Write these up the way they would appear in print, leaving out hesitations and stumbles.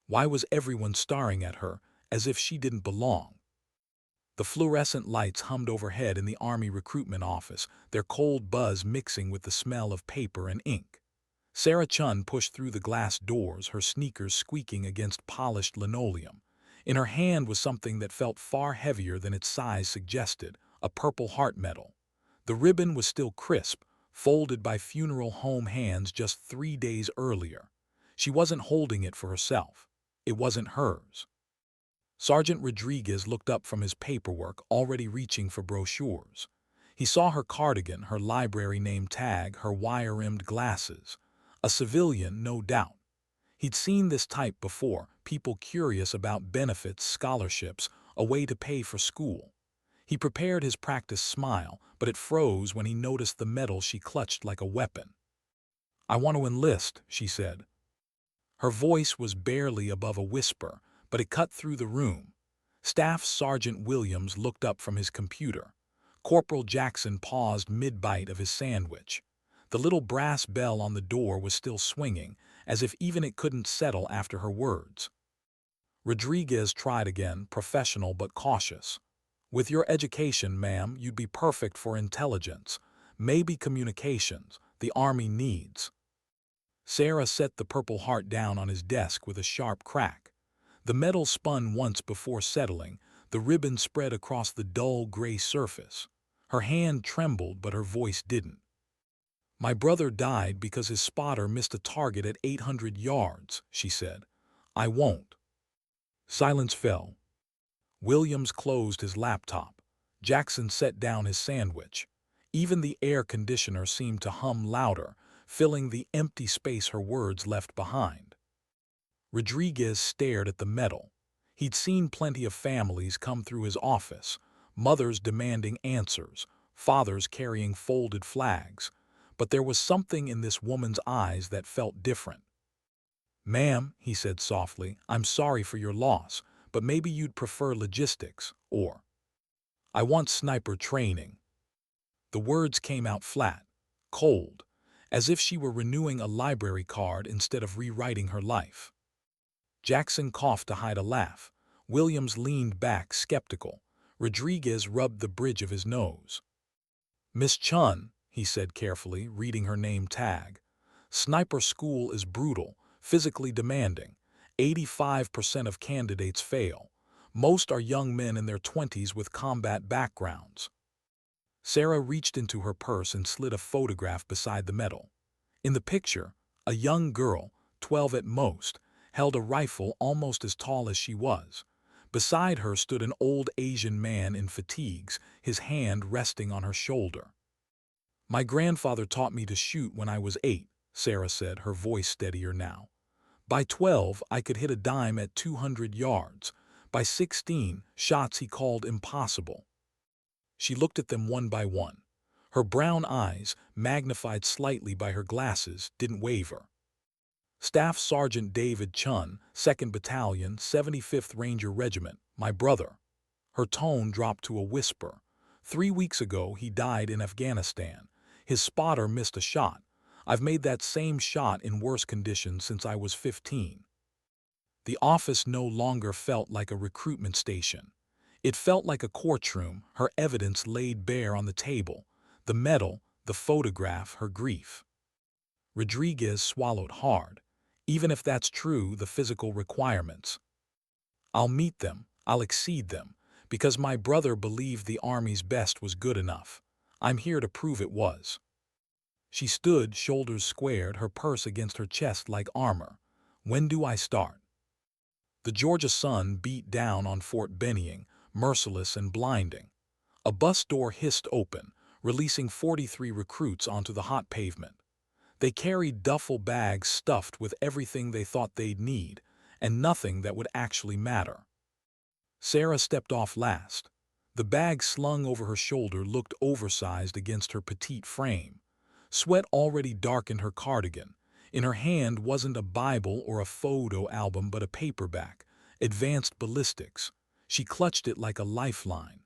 Why was everyone staring at her, as if she didn't belong? The fluorescent lights hummed overhead in the Army recruitment office, their cold buzz mixing with the smell of paper and ink. Sarah Chun pushed through the glass doors, her sneakers squeaking against polished linoleum. In her hand was something that felt far heavier than its size suggested, a purple heart medal. The ribbon was still crisp, folded by funeral home hands just 3 days earlier. She wasn't holding it for herself. It wasn't hers. Sergeant Rodriguez looked up from his paperwork, already reaching for brochures. He saw her cardigan, her library name tag, her wire-rimmed glasses. A civilian, no doubt. He'd seen this type before, people curious about benefits, scholarships, a way to pay for school. He prepared his practiced smile, but it froze when he noticed the medal she clutched like a weapon. "I want to enlist," she said. Her voice was barely above a whisper, but it cut through the room. Staff Sergeant Williams looked up from his computer. Corporal Jackson paused mid-bite of his sandwich. The little brass bell on the door was still swinging, as if even it couldn't settle after her words. Rodriguez tried again, professional but cautious. "With your education, ma'am, you'd be perfect for intelligence, maybe communications, the Army needs." Sarah set the Purple Heart down on his desk with a sharp crack. The metal spun once before settling, the ribbon spread across the dull gray surface. Her hand trembled, but her voice didn't. "My brother died because his spotter missed a target at 800 yards, she said. "I won't." Silence fell. Williams closed his laptop. Jackson set down his sandwich. Even the air conditioner seemed to hum louder, filling the empty space her words left behind. Rodriguez stared at the medal. He'd seen plenty of families come through his office, mothers demanding answers, fathers carrying folded flags. But there was something in this woman's eyes that felt different. "Ma'am," he said softly, "I'm sorry for your loss, but maybe you'd prefer logistics, or I want sniper training." The words came out flat, cold, as if she were renewing a library card instead of rewriting her life. Jackson coughed to hide a laugh. Williams leaned back, skeptical. Rodriguez rubbed the bridge of his nose. "Miss Chun," he said carefully, reading her name tag, "sniper school is brutal, physically demanding. 85% of candidates fail. Most are young men in their 20s with combat backgrounds." Sarah reached into her purse and slid a photograph beside the medal. In the picture, a young girl, 12 at most, held a rifle almost as tall as she was. Beside her stood an old Asian man in fatigues, his hand resting on her shoulder. "My grandfather taught me to shoot when I was 8, Sarah said, her voice steadier now. "By 12, I could hit a dime at 200 yards. By 16, shots he called impossible." She looked at them one by one. Her brown eyes, magnified slightly by her glasses, didn't waver. "Staff Sergeant David Chun, 2nd Battalion, 75th Ranger Regiment, my brother." Her tone dropped to a whisper. 3 weeks ago, he died in Afghanistan. His spotter missed a shot. I've made that same shot in worse conditions since I was 15. The office no longer felt like a recruitment station. It felt like a courtroom, her evidence laid bare on the table. The medal, the photograph, her grief. Rodriguez swallowed hard. Even if that's true, the physical requirements. "I'll meet them, I'll exceed them, because my brother believed the Army's best was good enough. I'm here to prove it was." She stood, shoulders squared, her purse against her chest like armor. "When do I start?" The Georgia sun beat down on Fort Benning, merciless and blinding. A bus door hissed open, releasing 43 recruits onto the hot pavement. They carried duffel bags stuffed with everything they thought they'd need, and nothing that would actually matter. Sarah stepped off last. The bag slung over her shoulder looked oversized against her petite frame. Sweat already darkened her cardigan. In her hand wasn't a Bible or a photo album but a paperback, Advanced Ballistics. She clutched it like a lifeline.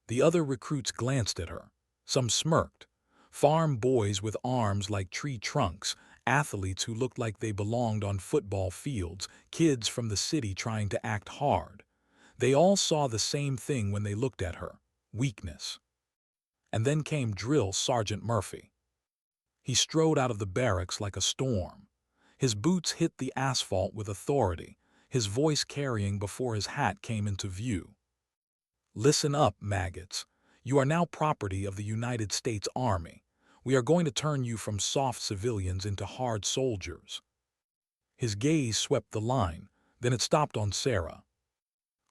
The other recruits glanced at her. Some smirked. Farm boys with arms like tree trunks, athletes who looked like they belonged on football fields, kids from the city trying to act hard. They all saw the same thing when they looked at her: weakness. And then came Drill Sergeant Murphy. He strode out of the barracks like a storm. His boots hit the asphalt with authority, his voice carrying before his hat came into view. "Listen up, maggots. You are now property of the United States Army. We are going to turn you from soft civilians into hard soldiers." His gaze swept the line, then it stopped on Sarah.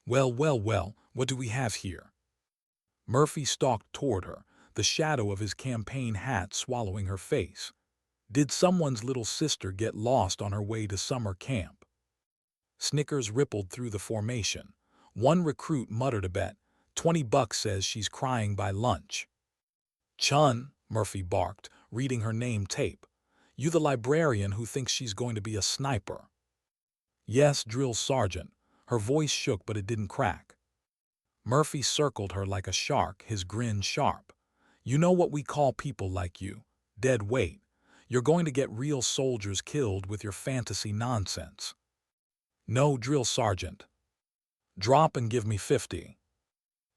"Well, well, well, what do we have here?" Murphy stalked toward her, the shadow of his campaign hat swallowing her face. Did someone's little sister get lost on her way to summer camp? Snickers rippled through the formation. One recruit muttered a bet. $20 says she's crying by lunch. "Chun," Murphy barked, reading her name tape. "You the librarian who thinks she's going to be a sniper?" "Yes, Drill Sergeant." Her voice shook, but it didn't crack. Murphy circled her like a shark, his grin sharp. "You know what we call people like you? Dead weight. You're going to get real soldiers killed with your fantasy nonsense." "No, Drill Sergeant." "Drop and give me 50.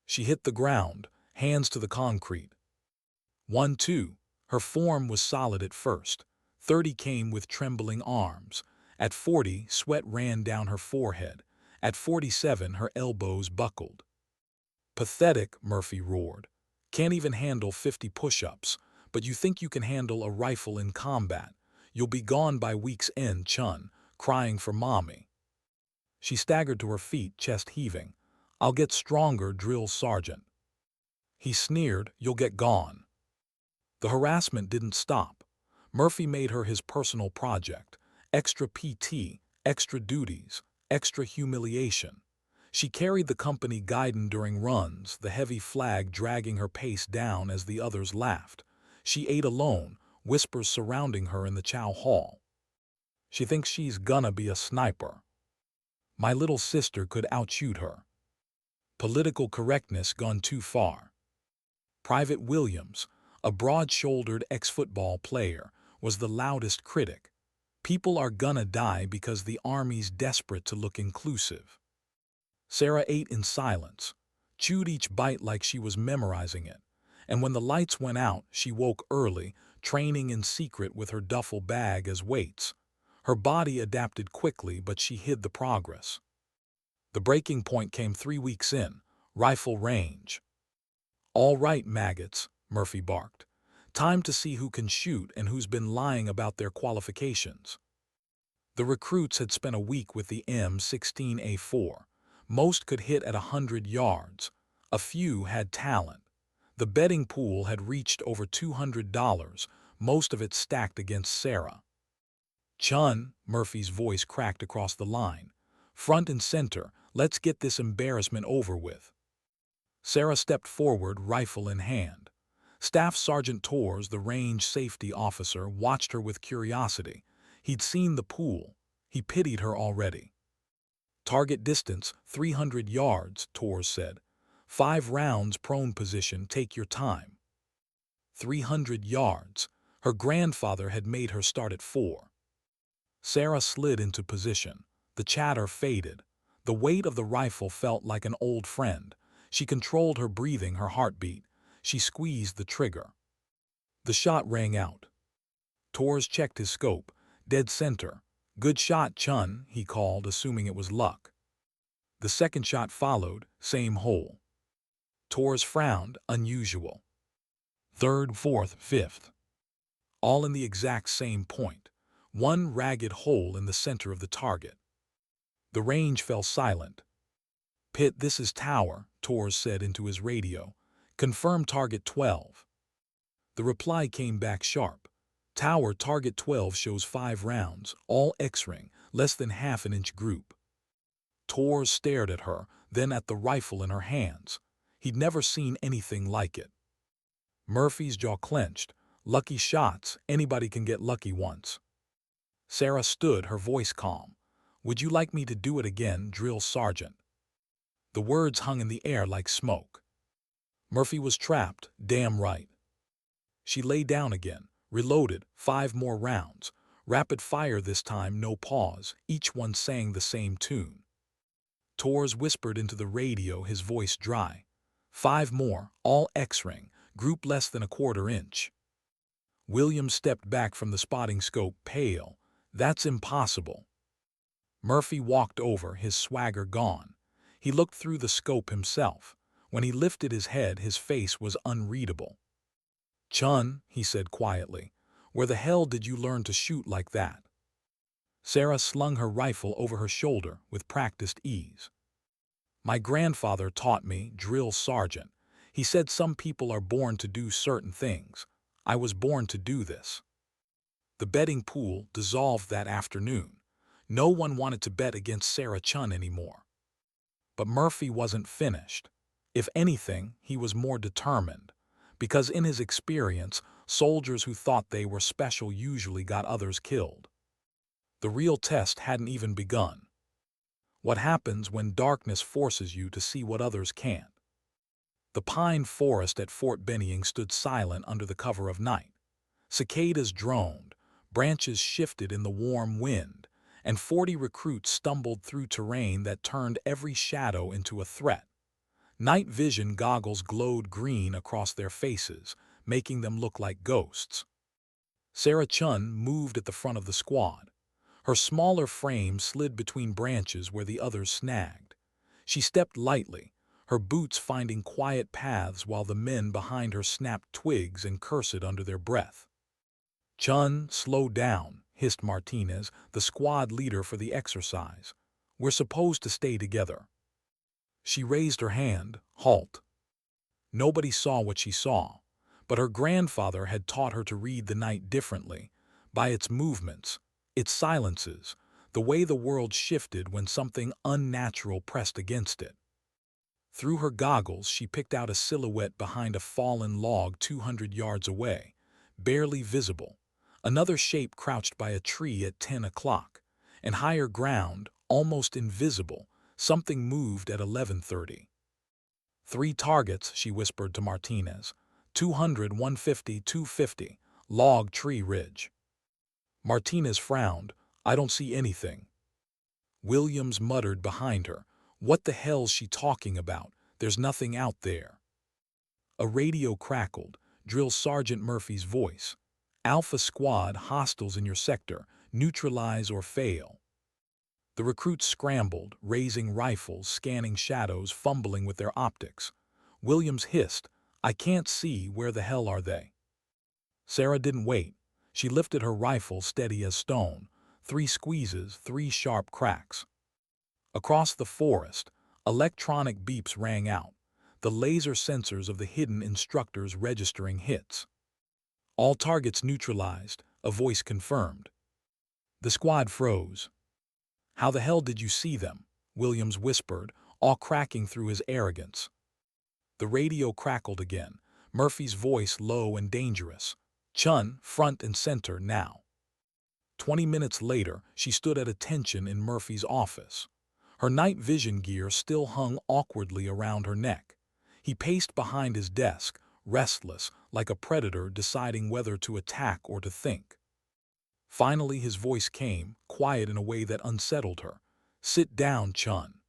She hit the ground, hands to the concrete. 1, 2. Her form was solid at first. 30 came with trembling arms. At 40, sweat ran down her forehead. At 47, her elbows buckled. "Pathetic," Murphy roared. "Can't even handle 50 push-ups. But you think you can handle a rifle in combat. You'll be gone by week's end, Chun, crying for mommy." She staggered to her feet, chest heaving. "I'll get stronger, Drill Sergeant." He sneered, "You'll get gone." The harassment didn't stop. Murphy made her his personal project. Extra PT, extra duties, extra humiliation. She carried the company guidon during runs, the heavy flag dragging her pace down as the others laughed. She ate alone, whispers surrounding her in the chow hall. "She thinks she's gonna be a sniper. My little sister could outshoot her." Political correctness gone too far. Private Williams, a broad-shouldered ex-football player, was the loudest critic. "People are gonna die because the Army's desperate to look inclusive." Sarah ate in silence, chewed each bite like she was memorizing it. And when the lights went out, she woke early, training in secret with her duffel bag as weights. Her body adapted quickly, but she hid the progress. The breaking point came 3 weeks in, rifle range. "All right, maggots," Murphy barked. "Time to see who can shoot and who's been lying about their qualifications." The recruits had spent a week with the M16A4. Most could hit at 100 yards. A few had talent. The betting pool had reached over $200, most of it stacked against Sarah. "Chun," Murphy's voice cracked across the line. "Front and center, let's get this embarrassment over with." Sarah stepped forward, rifle in hand. Staff Sergeant Torres, the range safety officer, watched her with curiosity. He'd seen the pool. He pitied her already. "Target distance, 300 yards, Torres said. 5 rounds, prone position, take your time." 300 yards. Her grandfather had made her start at 4. Sarah slid into position. The chatter faded. The weight of the rifle felt like an old friend. She controlled her breathing, her heartbeat. She squeezed the trigger. The shot rang out. Torres checked his scope. Dead center. "Good shot, Chun," he called, assuming it was luck. The second shot followed, same hole. Torres frowned, unusual. Third, fourth, fifth. All in the exact same point. One ragged hole in the center of the target. The range fell silent. "Pitt, this is Tower," Torres said into his radio. "Confirm target 12. The reply came back sharp. "Tower, target 12 shows 5 rounds, all X-ring, less than half an inch group." Torres stared at her, then at the rifle in her hands. He'd never seen anything like it. Murphy's jaw clenched. "Lucky shots, anybody can get lucky once." Sarah stood, her voice calm. "Would you like me to do it again, Drill Sergeant?" The words hung in the air like smoke. Murphy was trapped, damn right. She lay down again, reloaded, 5 more rounds. Rapid fire this time, no pause, each one sang the same tune. Tors whispered into the radio, his voice dry. 5 more, all X-ring, group less than a quarter inch. William stepped back from the spotting scope, pale. That's impossible. Murphy walked over, his swagger gone. He looked through the scope himself. When he lifted his head, his face was unreadable. "Chun," he said quietly, "where the hell did you learn to shoot like that?" Sarah slung her rifle over her shoulder with practiced ease. "My grandfather taught me, drill sergeant. He said some people are born to do certain things. I was born to do this." The betting pool dissolved that afternoon. No one wanted to bet against Sarah Chun anymore. But Murphy wasn't finished. If anything, he was more determined, because in his experience, soldiers who thought they were special usually got others killed. The real test hadn't even begun. What happens when darkness forces you to see what others can't? The pine forest at Fort Benning stood silent under the cover of night. Cicadas droned, branches shifted in the warm wind, and 40 recruits stumbled through terrain that turned every shadow into a threat. Night vision goggles glowed green across their faces, making them look like ghosts. Sarah Chun moved at the front of the squad. Her smaller frame slid between branches where the others snagged. She stepped lightly, her boots finding quiet paths while the men behind her snapped twigs and cursed under their breath. "Chun, slow down," hissed Martinez, the squad leader for the exercise. "We're supposed to stay together." She raised her hand. "Halt." Nobody saw what she saw, but her grandfather had taught her to read the night differently, by its movements, its silences, the way the world shifted when something unnatural pressed against it. Through her goggles, she picked out a silhouette behind a fallen log 200 yards away, barely visible. Another shape crouched by a tree at 10 o'clock. And higher ground, almost invisible, something moved at 11:30. 3 targets, she whispered to Martinez. 200, 150, 250, log tree ridge. Martinez frowned. "I don't see anything." Williams muttered behind her. "What the hell's she talking about? There's nothing out there." A radio crackled, Drill Sergeant Murphy's voice. "Alpha Squad, hostiles in your sector. Neutralize or fail." The recruits scrambled, raising rifles, scanning shadows, fumbling with their optics. Williams hissed, "I can't see, where the hell are they?" Sarah didn't wait. She lifted her rifle steady as stone. 3 squeezes, 3 sharp cracks. Across the forest, electronic beeps rang out, the laser sensors of the hidden instructors registering hits. "All targets neutralized," a voice confirmed. The squad froze. "How the hell did you see them?" Williams whispered, all cracking through his arrogance. The radio crackled again, Murphy's voice low and dangerous. "Chun, front and center now." 20 minutes later, she stood at attention in Murphy's office. Her night vision gear still hung awkwardly around her neck. He paced behind his desk, restless, like a predator deciding whether to attack or to think. Finally his voice came, quiet in a way that unsettled her. "Sit down, Chun."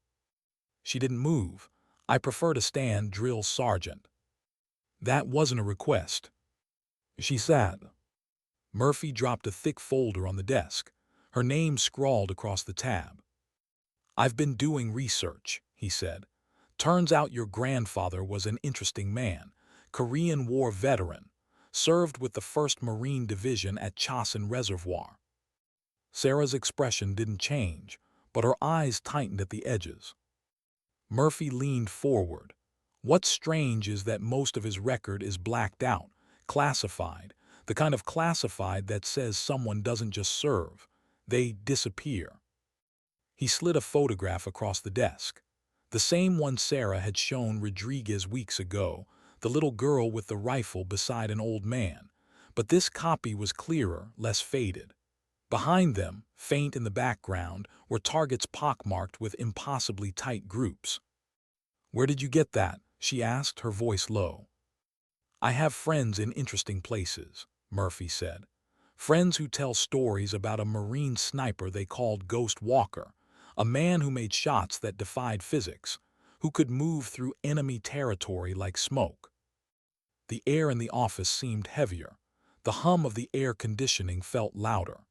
She didn't move. "I prefer to stand, Drill Sergeant." That wasn't a request. She sat. Murphy dropped a thick folder on the desk, her name scrawled across the tab. "I've been doing research," he said. "Turns out your grandfather was an interesting man, Korean War veteran, served with the 1st Marine Division at Chosin Reservoir." Sarah's expression didn't change, but her eyes tightened at the edges. Murphy leaned forward. "What's strange is that most of his record is blacked out, classified, the kind of classified that says someone doesn't just serve, they disappear." He slid a photograph across the desk. The same one Sarah had shown Rodriguez weeks ago, the little girl with the rifle beside an old man, but this copy was clearer, less faded. Behind them, faint in the background, were targets pockmarked with impossibly tight groups. "Where did you get that?" she asked, her voice low. "I have friends in interesting places," Murphy said. Friends who tell stories about a Marine sniper they called Ghost Walker, a man who made shots that defied physics, who could move through enemy territory like smoke. The air in the office seemed heavier. The hum of the air conditioning felt louder.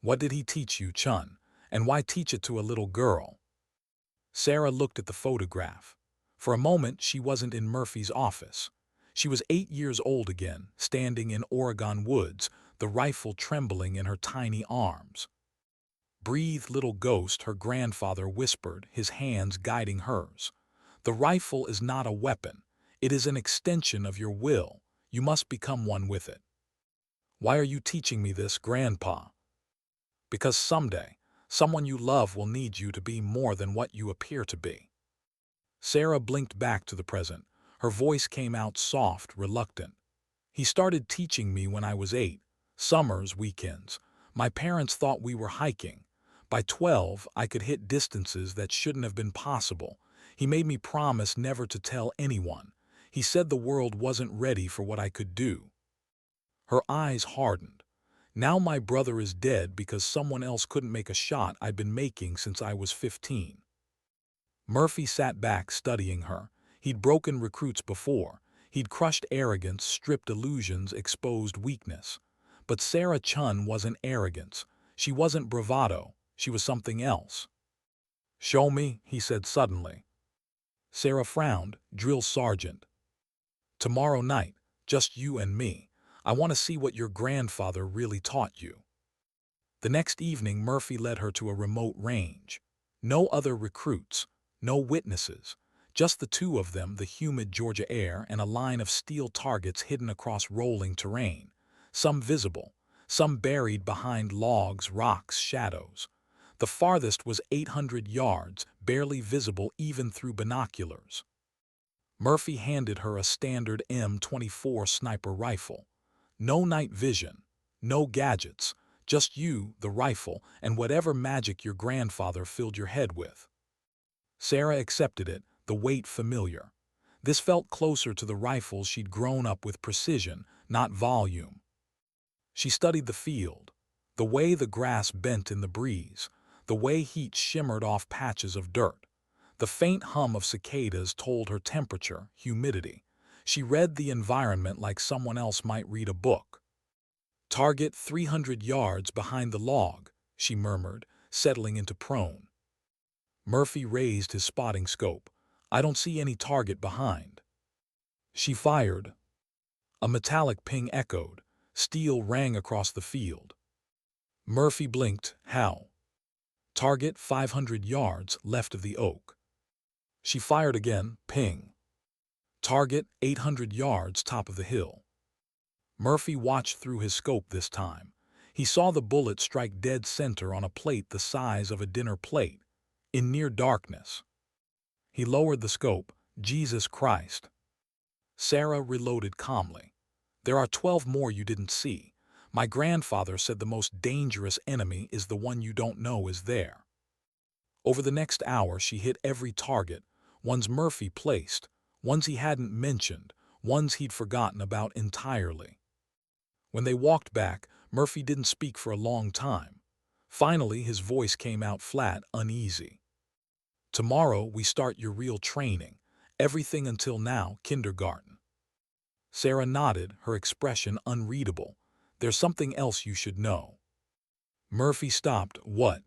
What did he teach you, Chun? And why teach it to a little girl? Sarah looked at the photograph. For a moment, she wasn't in Murphy's office. She was 8 years old again, standing in Oregon woods, the rifle trembling in her tiny arms. "Breathe, little ghost," her grandfather whispered, his hands guiding hers. "The rifle is not a weapon. It is an extension of your will. You must become one with it." "Why are you teaching me this, Grandpa?" "Because someday, someone you love will need you to be more than what you appear to be." Sarah blinked back to the present. Her voice came out soft, reluctant. "He started teaching me when I was 8. Summers, weekends. My parents thought we were hiking. By 12, I could hit distances that shouldn't have been possible. He made me promise never to tell anyone. He said the world wasn't ready for what I could do." Her eyes hardened. "Now my brother is dead because someone else couldn't make a shot I'd been making since I was 15. Murphy sat back, studying her. He'd broken recruits before. He'd crushed arrogance, stripped illusions, exposed weakness. But Sarah Chun wasn't arrogance. She wasn't bravado. She was something else. "Show me," he said suddenly. Sarah frowned. "Drill sergeant." "Tomorrow night, just you and me. I want to see what your grandfather really taught you." The next evening, Murphy led her to a remote range. No other recruits, no witnesses, just the two of them, the humid Georgia air, and a line of steel targets hidden across rolling terrain, some visible, some buried behind logs, rocks, shadows. The farthest was 800 yards, barely visible even through binoculars. Murphy handed her a standard M24 sniper rifle. No night vision, no gadgets, just you, the rifle, and whatever magic your grandfather filled your head with. Sarah accepted it, the weight familiar. This felt closer to the rifles she'd grown up with, precision, not volume. She studied the field, the way the grass bent in the breeze, the way heat shimmered off patches of dirt. The faint hum of cicadas told her temperature, humidity. She read the environment like someone else might read a book. "Target 300 yards behind the log," she murmured, settling into prone. Murphy raised his spotting scope. "I don't see any target behind." She fired. A metallic ping echoed. Steel rang across the field. Murphy blinked. "How?" "Target 500 yards left of the oak." She fired again. Ping. "Target 800 yards top of the hill." Murphy watched through his scope this time. He saw the bullet strike dead center on a plate the size of a dinner plate, in near darkness. He lowered the scope. "Jesus Christ." Sarah reloaded calmly. "There are 12 more you didn't see. My grandfather said the most dangerous enemy is the one you don't know is there." Over the next hour, she hit every target, ones Murphy placed, ones he hadn't mentioned, ones he'd forgotten about entirely. When they walked back, Murphy didn't speak for a long time. Finally, his voice came out flat, uneasy. "Tomorrow we start your real training. Everything until now, kindergarten." Sarah nodded, her expression unreadable. "There's something else you should know." Murphy stopped. "What?"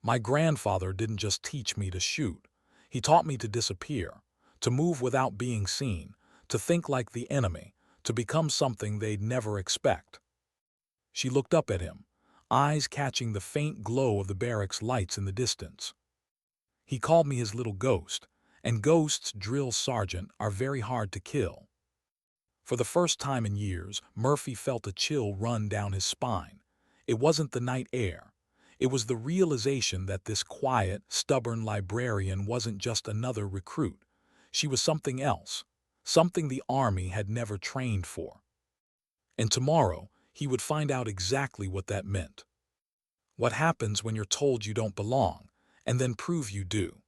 "My grandfather didn't just teach me to shoot. He taught me to disappear, to move without being seen, to think like the enemy, to become something they'd never expect." She looked up at him, eyes catching the faint glow of the barracks lights in the distance. "He called me his little ghost, and ghosts, drill sergeant, are very hard to kill." For the first time in years, Murphy felt a chill run down his spine. It wasn't the night air. It was the realization that this quiet, stubborn librarian wasn't just another recruit. She was something else, something the Army had never trained for. And tomorrow, he would find out exactly what that meant. What happens when you're told you don't belong, and then prove you do.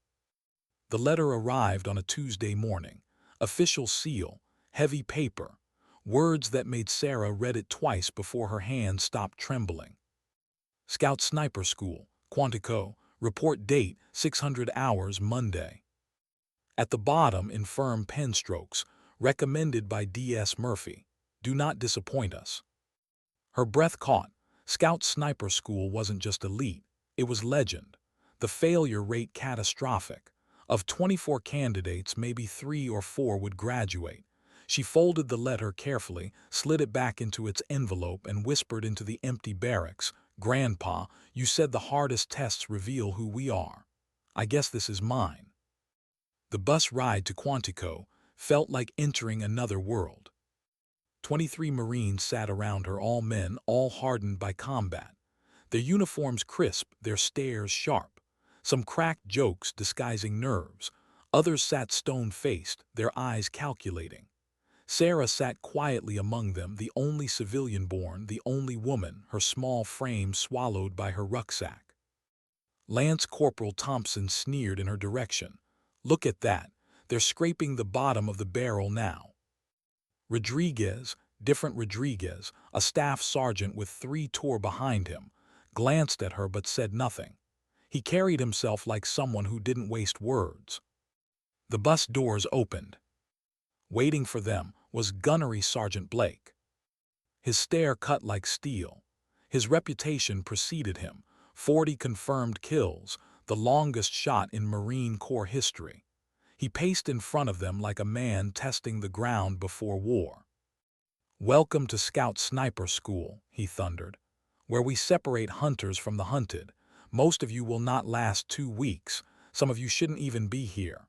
The letter arrived on a Tuesday morning. Official seal, heavy paper. words that made Sarah read it twice before her hand stopped trembling. Scout Sniper School, Quantico, report date 600 hours Monday. At the bottom, in firm pen strokes, recommended by D.S. Murphy, do not disappoint us. Her breath caught. Scout Sniper School wasn't just elite, it was legend. The failure rate catastrophic. Of 24 candidates, maybe 3 or 4 would graduate. She folded the letter carefully, slid it back into its envelope, and whispered into the empty barracks, "Grandpa, you said the hardest tests reveal who we are. I guess this is mine." The bus ride to Quantico felt like entering another world. 23 Marines sat around her, all men, all hardened by combat. Their uniforms crisp, their stares sharp. Some cracked jokes disguising nerves. Others sat stone-faced, their eyes calculating. Sarah sat quietly among them, the only civilian-born, the only woman, her small frame swallowed by her rucksack. Lance Corporal Thompson sneered in her direction. "Look at that. They're scraping the bottom of the barrel now." Rodriguez, different Rodriguez, a staff sergeant with 3 tour behind him, glanced at her but said nothing. He carried himself like someone who didn't waste words. The bus doors opened. Waiting for them was Gunnery Sergeant Blake. His stare cut like steel. His reputation preceded him. 40 confirmed kills, the longest shot in Marine Corps history. He paced in front of them like a man testing the ground before war. "Welcome to Scout Sniper School," he thundered, "where we separate hunters from the hunted. Most of you will not last 2 weeks. Some of you shouldn't even be here."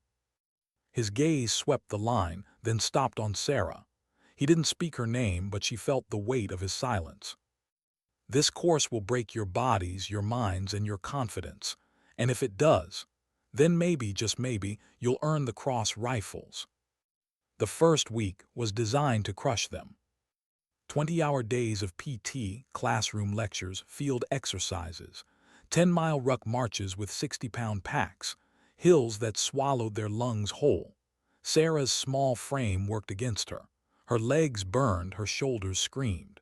His gaze swept the line, then stopped on Sarah. He didn't speak her name, but she felt the weight of his silence. "This course will break your bodies, your minds, and your confidence. And if it does, then maybe, just maybe, you'll earn the Cross Rifles." The first week was designed to crush them. 20-hour days of PT, classroom lectures, field exercises, 10-mile ruck marches with 60-pound packs, hills that swallowed their lungs whole. Sarah's small frame worked against her. Her legs burned, her shoulders screamed.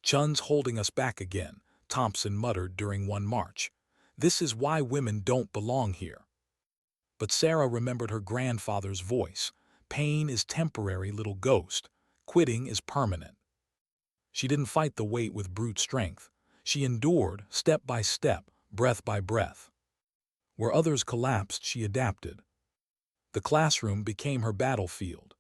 "Chun's holding us back again," Thompson muttered during one march. "This is why women don't belong here." But Sarah remembered her grandfather's voice. "Pain is temporary, little ghost. Quitting is permanent." She didn't fight the weight with brute strength. She endured, step by step, breath by breath. Where others collapsed, she adapted. The classroom became her battlefield.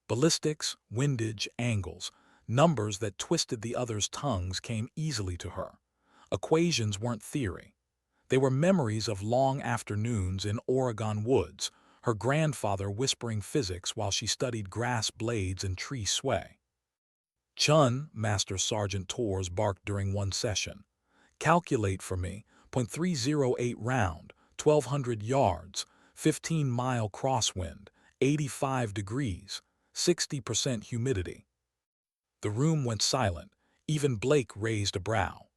Ballistics, windage, angles, numbers that twisted the others' tongues came easily to her. Equations weren't theory. They were memories of long afternoons in Oregon woods, her grandfather whispering physics while she studied grass blades and tree sway. "Chun," Master Sergeant Torres barked during one session, "calculate for me, .308 round, 1,200 yards, 15-mile crosswind, 85 degrees, 60% humidity." The room went silent. Even Blake raised a brow.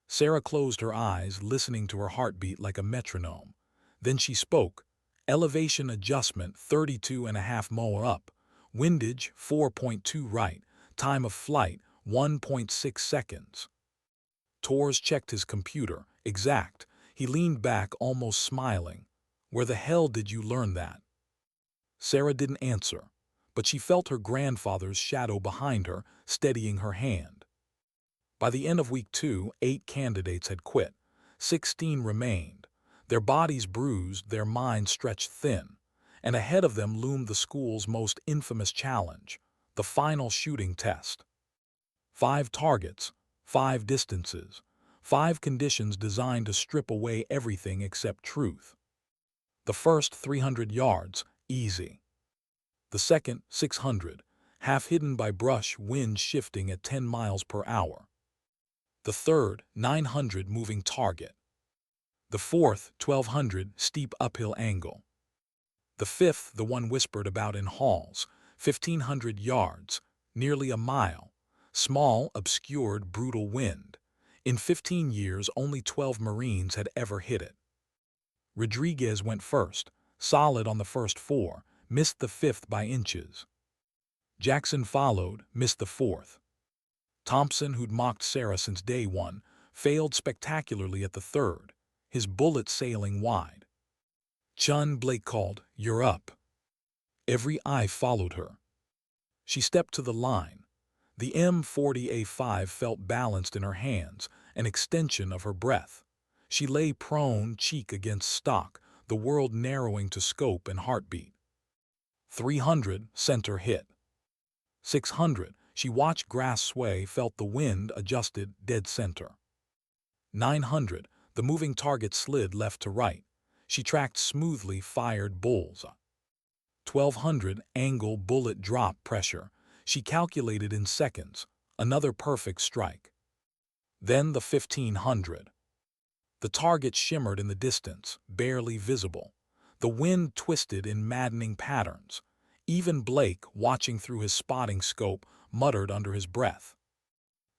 Sarah closed her eyes, listening to her heartbeat like a metronome. Then she spoke. "Elevation adjustment 32.5 moa up. Windage 4.2 right. Time of flight 1.6 seconds. Torres checked his computer. "Exact." He leaned back, almost smiling. "Where the hell did you learn that?" Sarah didn't answer, but she felt her grandfather's shadow behind her, steadying her hand. By the end of week 2, 8 candidates had quit. 16 remained. Their bodies bruised, their minds stretched thin. And ahead of them loomed the school's most infamous challenge, the final shooting test. 5 targets, 5 distances, 5 conditions designed to strip away everything except truth. The first 300 yards, easy. The second 600, half hidden by brush, wind shifting at 10 miles per hour. The third 900, moving target. The fourth 1200, steep uphill angle. The fifth, the one whispered about in halls, 1,500 yards, nearly a mile. Small, obscured, brutal wind. In 15 years, only 12 Marines had ever hit it. Rodriguez went first, solid on the first 4, missed the 5th by inches. Jackson followed, missed the fourth. Thompson, who'd mocked Sarah since day one, failed spectacularly at the third, his bullet sailing wide. Chun, Blake called, "You're up." Every eye followed her. She stepped to the line. The M40A5 felt balanced in her hands, an extension of her breath. She lay prone, cheek against stock, the world narrowing to scope and heartbeat. 300, center hit. 600, she watched grass sway, felt the wind, adjusted, dead center. 900, the moving target slid left to right. She tracked smoothly, fired bullseye. 1200, angle, bullet drop, pressure. She calculated in seconds, another perfect strike. Then the 1500. The target shimmered in the distance, barely visible. The wind twisted in maddening patterns. Even Blake, watching through his spotting scope, muttered under his breath.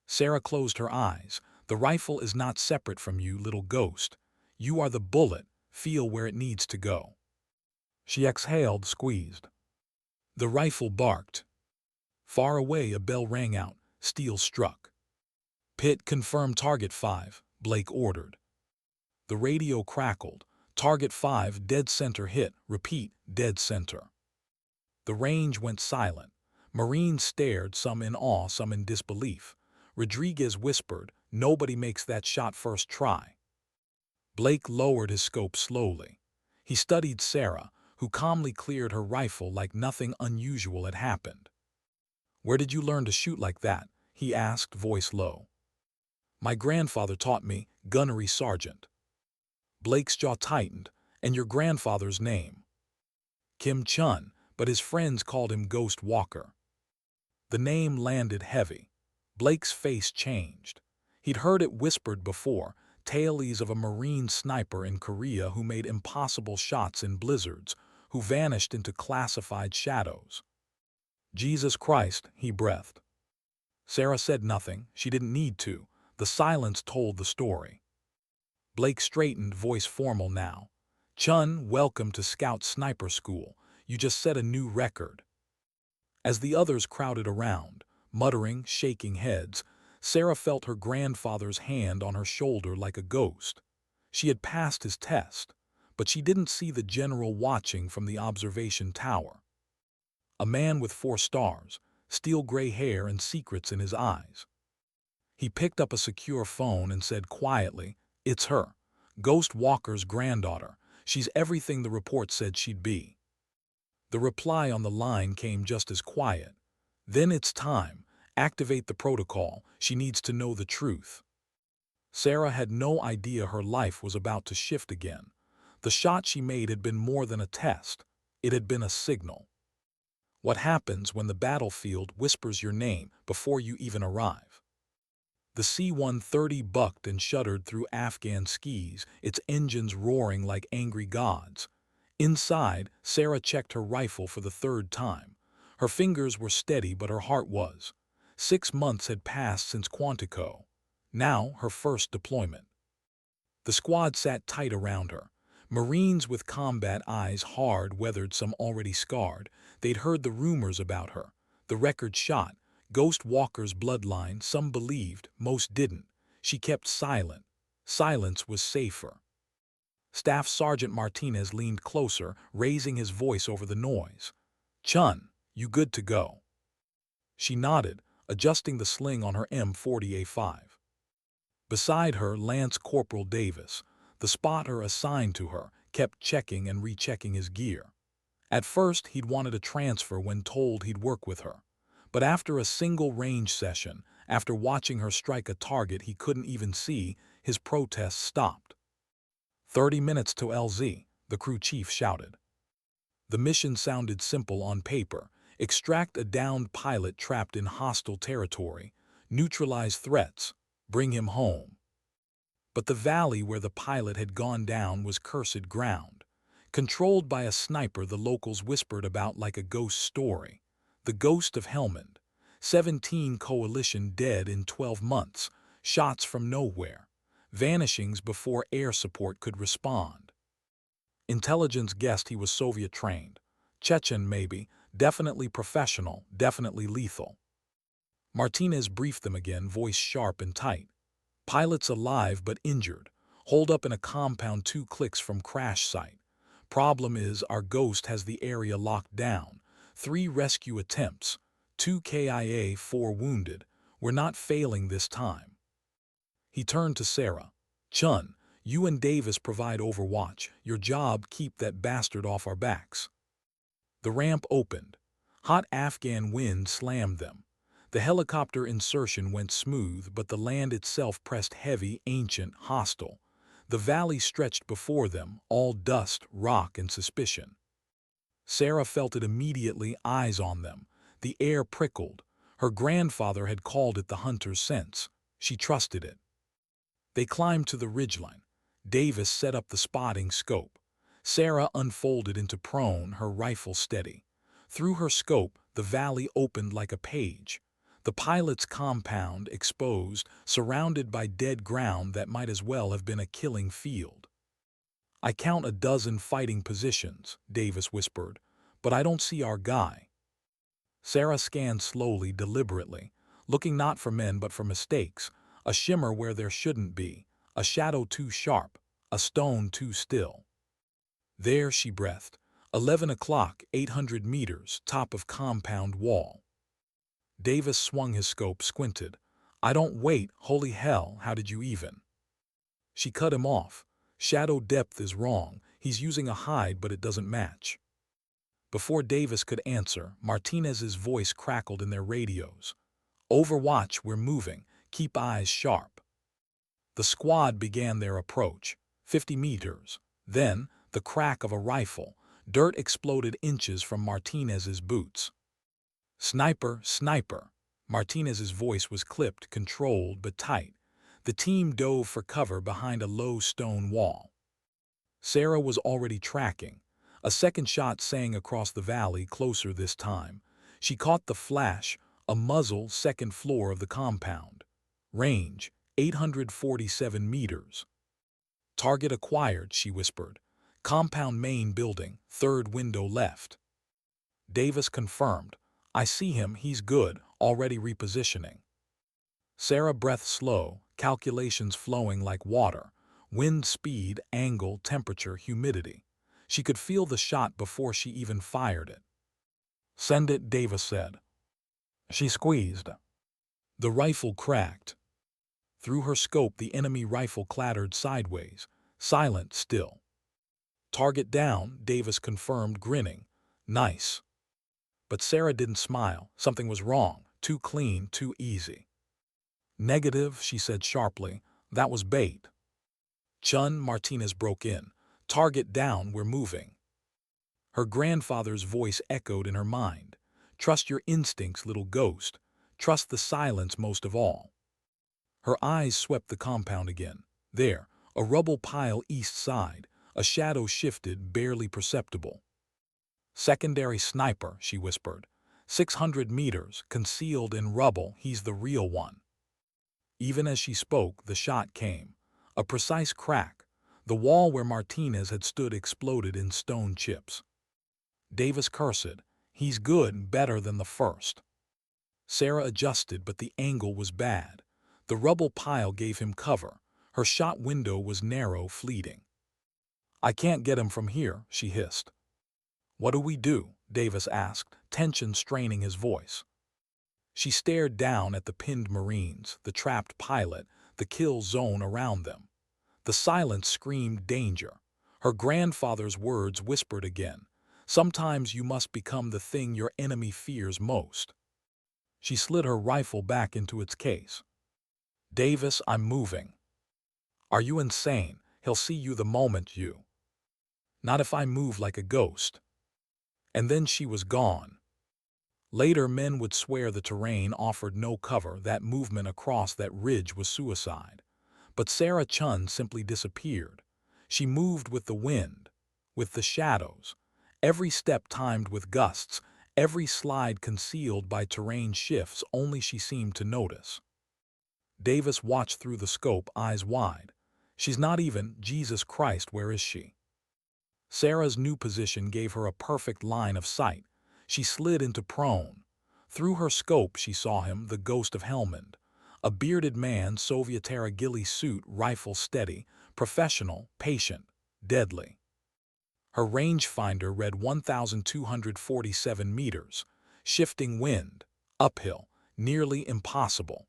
Sarah closed her eyes. The rifle is not separate from you, little ghost. You are the bullet. Feel where it needs to go. She exhaled, squeezed. The rifle barked. Far away, a bell rang out. Steel struck. "Pit, confirm target 5, Blake ordered. The radio crackled. Target 5, dead center hit. Repeat, dead center. The range went silent. Marines stared, some in awe, some in disbelief. Rodriguez whispered, "Nobody makes that shot first try." Blake lowered his scope slowly. He studied Sarah, who calmly cleared her rifle like nothing unusual had happened. "Where did you learn to shoot like that?" he asked, voice low. "My grandfather taught me, gunnery sergeant." Blake's jaw tightened. "And your grandfather's name?" "Kim Chun, but his friends called him Ghost Walker." The name landed heavy. Blake's face changed. He'd heard it whispered before, tales of a Marine sniper in Korea who made impossible shots in blizzards, who vanished into classified shadows. "Jesus Christ," he breathed. Sarah said nothing. She didn't need to. The silence told the story. Blake straightened, voice formal now. "Chun, welcome to Scout Sniper School. You just set a new record." As the others crowded around, muttering, shaking heads, Sarah felt her grandfather's hand on her shoulder like a ghost. She had passed his test, but she didn't see the general watching from the observation tower. A man with 4 stars, steel gray hair and secrets in his eyes. He picked up a secure phone and said quietly, "It's her. Ghost Walker's granddaughter. She's everything the report said she'd be." The reply on the line came just as quiet. "Then it's time. Activate the protocol. She needs to know the truth." Sarah had no idea her life was about to shift again. The shot she made had been more than a test. It had been a signal. What happens when the battlefield whispers your name before you even arrive? The C-130 bucked and shuddered through Afghan skis, its engines roaring like angry gods. Inside, Sarah checked her rifle for the 3rd time. Her fingers were steady, but her heart was. 6 months had passed since Quantico. Now, her first deployment. The squad sat tight around her. Marines with combat eyes, hard, weathered, some already scarred. They'd heard the rumors about her. The record shot. Ghost Walker's bloodline, some believed, most didn't. She kept silent. Silence was safer. Staff Sergeant Martinez leaned closer, raising his voice over the noise. "Chun, you good to go?" She nodded, adjusting the sling on her M40A5. Beside her, Lance Corporal Davis, the spotter assigned to her, kept checking and rechecking his gear. At first, he'd wanted a transfer when told he'd work with her. But after a single range session, after watching her strike a target he couldn't even see, his protest stopped. 30 minutes to LZ, the crew chief shouted. The mission sounded simple on paper. Extract a downed pilot trapped in hostile territory, neutralize threats, bring him home. But the valley where the pilot had gone down was cursed ground. Controlled by a sniper the locals whispered about like a ghost story. The ghost of Helmand. 17 coalition dead in 12 months, shots from nowhere. Vanishings before air support could respond. Intelligence guessed he was Soviet-trained. Chechen maybe, Definitely professional, definitely lethal. Martinez briefed them again, voice sharp and tight. Pilot's alive but injured. Holed up in a compound 2 clicks from crash site. Problem is, our ghost has the area locked down. 3 rescue attempts. 2 KIA, 4 wounded. We're not failing this time. He turned to Sarah. Chun, you and Davis provide overwatch. Your job, keep that bastard off our backs. The ramp opened. Hot Afghan wind slammed them. The helicopter insertion went smooth, but the land itself pressed heavy, ancient, hostile. The valley stretched before them, all dust, rock, and suspicion. Sarah felt it immediately, eyes on them. The air prickled. Her grandfather had called it the hunter's sense. She trusted it. They climbed to the ridgeline. Davis set up the spotting scope. Sarah unfolded into prone, her rifle steady. Through her scope, the valley opened like a page. The pilot's compound exposed, surrounded by dead ground that might as well have been a killing field. I count a dozen fighting positions, Davis whispered, but I don't see our guy. Sarah scanned slowly, deliberately, looking not for men but for mistakes, a shimmer where there shouldn't be, a shadow too sharp, a stone too still. There, she breathed. 11 o'clock, 800 meters, top of compound wall. Davis swung his scope, squinted. I don't wait, holy hell, how did you even? She cut him off. Shadow depth is wrong. He's using a hide, but it doesn't match. Before Davis could answer, Martinez's voice crackled in their radios. Overwatch, we're moving. Keep eyes sharp. The squad began their approach. 50 meters. Then, the crack of a rifle. Dirt exploded inches from Martinez's boots. Sniper, sniper. Martinez's voice was clipped, controlled, but tight. The team dove for cover behind a low stone wall. Sarah was already tracking. A second shot sang across the valley, closer this time. She caught the flash, a muzzle, second floor of the compound. Range, 847 meters. Target acquired, she whispered. Compound main building, third window left. Davis confirmed. I see him, he's good, already repositioning. Sarah breath slow, calculations flowing like water. Wind speed, angle, temperature, humidity. She could feel the shot before she even fired it. Send it, Davis said. She squeezed. The rifle cracked. Through her scope, the enemy rifle clattered sideways, silent still. Target down, Davis confirmed, grinning. Nice. But Sarah didn't smile. Something was wrong. Too clean, too easy. Negative, she said sharply. That was bait. Chun, Martinez broke in. Target down, we're moving. Her grandfather's voice echoed in her mind. Trust your instincts, little ghost. Trust the silence most of all. Her eyes swept the compound again. There, a rubble pile east side. A shadow shifted, barely perceptible. Secondary sniper, she whispered. 600 meters, concealed in rubble, he's the real one. Even as she spoke, the shot came. A precise crack. The wall where Martinez had stood exploded in stone chips. Davis cursed. He's good, better than the first. Sarah adjusted, but the angle was bad. The rubble pile gave him cover. Her shot window was narrow, fleeting. I can't get him from here, she hissed. What do we do? Davis asked, tension straining his voice. She stared down at the pinned Marines, the trapped pilot, the kill zone around them. The silence screamed danger. Her grandfather's words whispered again. Sometimes you must become the thing your enemy fears most. She slid her rifle back into its case. Davis, I'm moving. Are you insane? He'll see you the moment you. Not if I move like a ghost. And then she was gone. Later, men would swear the terrain offered no cover, that movement across that ridge was suicide. But Sarah Chun simply disappeared. She moved with the wind, with the shadows, every step timed with gusts, every slide concealed by terrain shifts only she seemed to notice. Davis watched through the scope, eyes wide. She's not even, Jesus Christ, where is she? Sarah's new position gave her a perfect line of sight. She slid into prone. Through her scope she saw him, the ghost of Helmand. A bearded man, Soviet-era ghillie suit, rifle steady, professional, patient, deadly. Her rangefinder read 1,247 meters. Shifting wind, uphill, nearly impossible.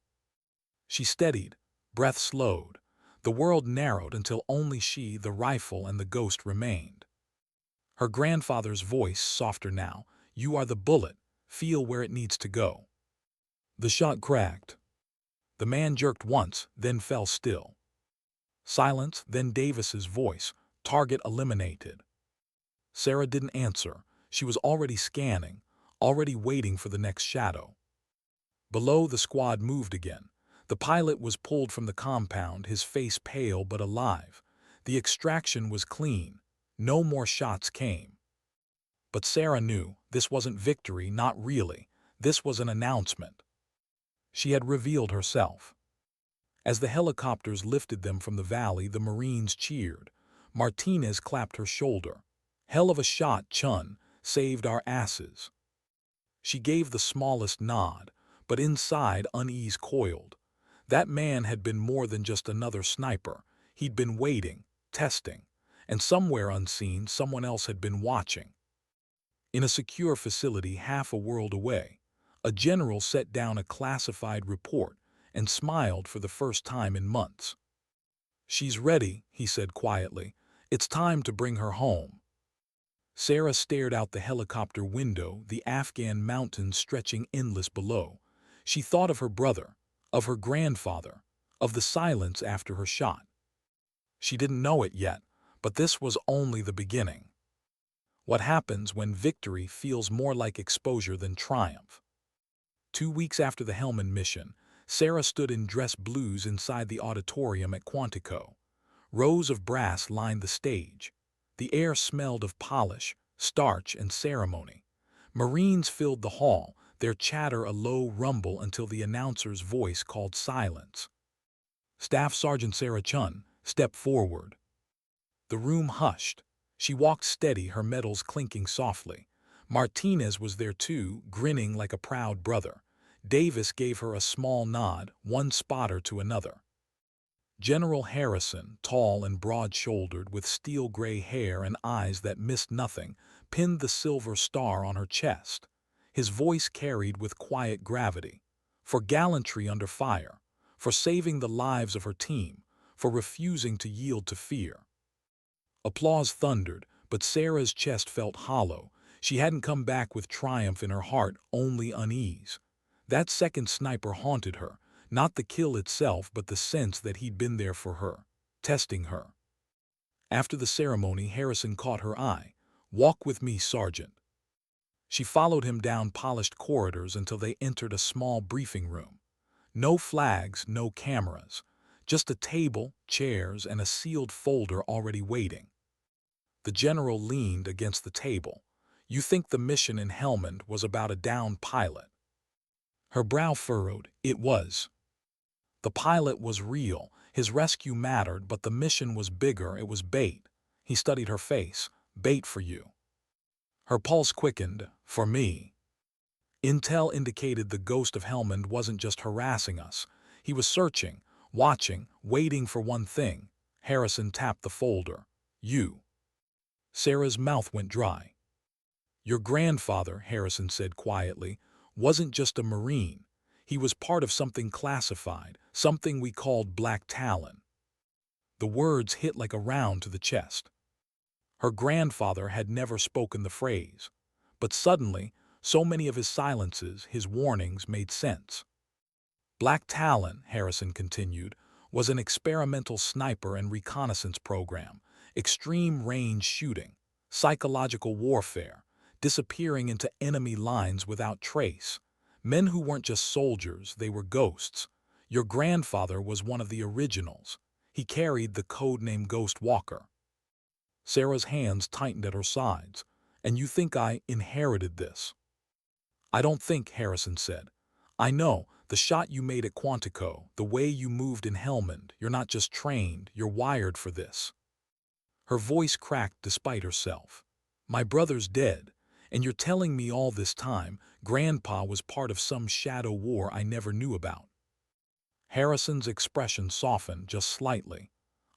She steadied, breath slowed. The world narrowed until only she, the rifle, and the ghost remained. Her grandfather's voice, softer now. "You are the bullet. Feel where it needs to go." The shot cracked. The man jerked once, then fell still. Silence, then Davis's voice. "Target eliminated." Sarah didn't answer. She was already scanning, already waiting for the next shadow. Below, the squad moved again. The pilot was pulled from the compound, his face pale but alive. The extraction was clean. No more shots came. But Sarah knew this wasn't victory, not really. This was an announcement. She had revealed herself. As the helicopters lifted them from the valley, the Marines cheered. Martinez clapped her shoulder. "Hell of a shot, Chun. Saved our asses." She gave the smallest nod, but inside unease coiled. That man had been more than just another sniper. He'd been waiting, testing, and somewhere unseen, someone else had been watching. In a secure facility half a world away, a general set down a classified report and smiled for the first time in months. "She's ready," he said quietly. "It's time to bring her home." Sarah stared out the helicopter window, the Afghan mountains stretching endless below. She thought of her brother, of her grandfather, of the silence after her shot. She didn't know it yet, but this was only the beginning. What happens when victory feels more like exposure than triumph? 2 weeks after the Helmand mission, Sarah stood in dress blues inside the auditorium at Quantico. Rows of brass lined the stage. The air smelled of polish, starch, and ceremony. Marines filled the hall, their chatter a low rumble until the announcer's voice called silence. "Staff Sergeant Sarah Chun, step forward." The room hushed. She walked steady, her medals clinking softly. Martinez was there too, grinning like a proud brother. Davis gave her a small nod, one spotter to another. General Harrison, tall and broad-shouldered, with steel-gray hair and eyes that missed nothing, pinned the silver star on her chest. His voice carried with quiet gravity. For gallantry under fire, for saving the lives of her team, for refusing to yield to fear. Applause thundered, but Sarah's chest felt hollow. She hadn't come back with triumph in her heart, only unease. That second sniper haunted her. Not the kill itself, but the sense that he'd been there for her, testing her. After the ceremony, Harrison caught her eye. "Walk with me, Sergeant." She followed him down polished corridors until they entered a small briefing room. No flags, no cameras. Just a table, chairs, and a sealed folder already waiting. The general leaned against the table. "You think the mission in Helmand was about a downed pilot?" Her brow furrowed. It was. The pilot was real, his rescue mattered, but the mission was bigger, it was bait. He studied her face. "Bait for you." Her pulse quickened. "For me." Intel indicated the ghost of Helmand wasn't just harassing us. He was searching, watching, waiting for one thing. Harrison tapped the folder. "You." Sarah's mouth went dry. "Your grandfather," Harrison said quietly, "wasn't just a Marine. He was part of something classified, something we called Black Talon." The words hit like a round to the chest. Her grandfather had never spoken the phrase. But suddenly, so many of his silences, his warnings, made sense. Black Talon, Harrison continued, was an experimental sniper and reconnaissance program, extreme range shooting, psychological warfare, disappearing into enemy lines without trace. Men who weren't just soldiers, they were ghosts. Your grandfather was one of the originals. He carried the codename Ghost Walker. Sarah's hands tightened at her sides. "And you think I inherited this?" "I don't think," Harrison said. "I know, the shot you made at Quantico, the way you moved in Helmand, you're not just trained, you're wired for this." Her voice cracked despite herself. "My brother's dead, And you're telling me all this time Grandpa was part of some shadow war I never knew about. Harrison's expression softened just slightly.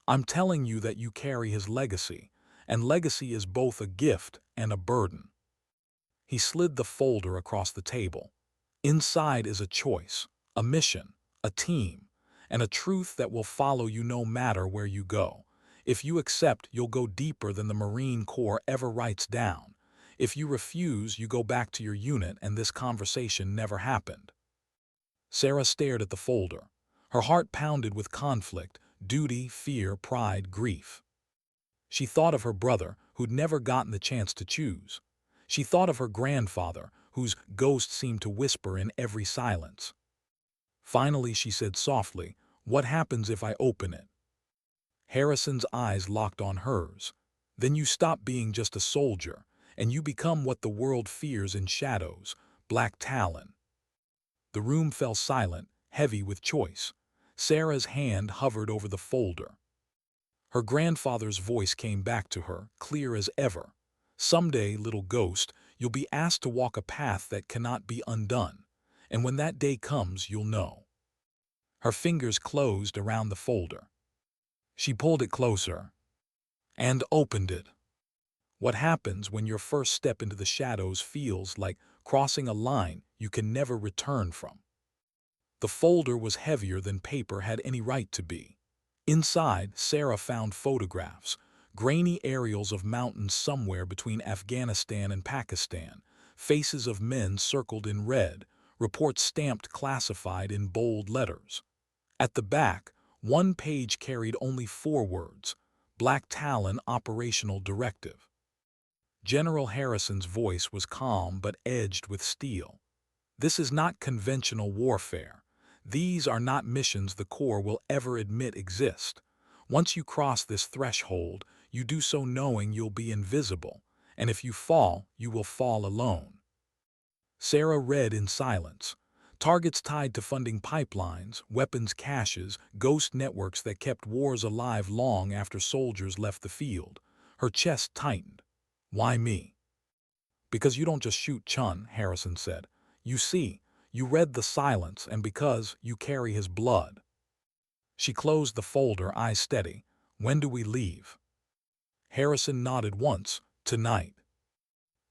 I'm telling you that you carry his legacy, and legacy is both a gift and a burden. He slid the folder across the table. Inside is a choice, a mission, a team, and a truth that will follow you no matter where you go. If you accept, you'll go deeper than the Marine Corps ever writes down. If you refuse, you go back to your unit and this conversation never happened. Sarah stared at the folder. Her heart pounded with conflict, duty, fear, pride, grief. She thought of her brother, who'd never gotten the chance to choose. She thought of her grandfather, whose ghost seemed to whisper in every silence. Finally, she said softly, "What happens if I open it?" Harrison's eyes locked on hers. "Then you stop being just a soldier, and you become what the world fears in shadows, Black Talon." The room fell silent, heavy with choice. Sarah's hand hovered over the folder. Her grandfather's voice came back to her, clear as ever. "Someday, little ghost, you'll be asked to walk a path that cannot be undone. And when that day comes, you'll know." Her fingers closed around the folder. She pulled it closer and opened it. What happens when your first step into the shadows feels like crossing a line you can never return from? The folder was heavier than paper had any right to be. Inside, Sarah found photographs, grainy aerials of mountains somewhere between Afghanistan and Pakistan, faces of men circled in red, reports stamped classified in bold letters. At the back, one page carried only 4 words: Black Talon Operational Directive. General Harrison's voice was calm but edged with steel. "This is not conventional warfare. These are not missions the Corps will ever admit exist. Once you cross this threshold, you do so knowing you'll be invisible, and if you fall, you will fall alone." Sarah read in silence. Targets tied to funding pipelines, weapons caches, ghost networks that kept wars alive long after soldiers left the field. Her chest tightened. "Why me?" "Because you don't just shoot Chun," Harrison said. "You see, you read the silence, and because you carry his blood." She closed the folder, eyes steady. "When do we leave?" Harrison nodded once. "Tonight."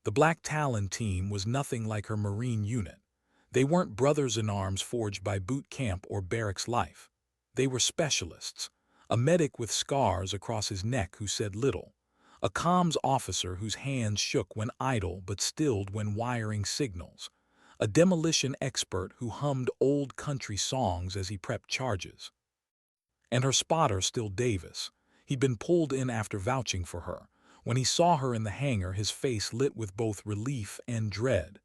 The Black Talon team was nothing like her Marine unit. They weren't brothers-in-arms forged by boot camp or barracks life. They were specialists. A medic with scars across his neck who said little. A comms officer whose hands shook when idle but stilled when wiring signals. A demolition expert who hummed old country songs as he prepped charges. And her spotter still Davis. He'd been pulled in after vouching for her. When he saw her in the hangar, his face lit with both relief and dread.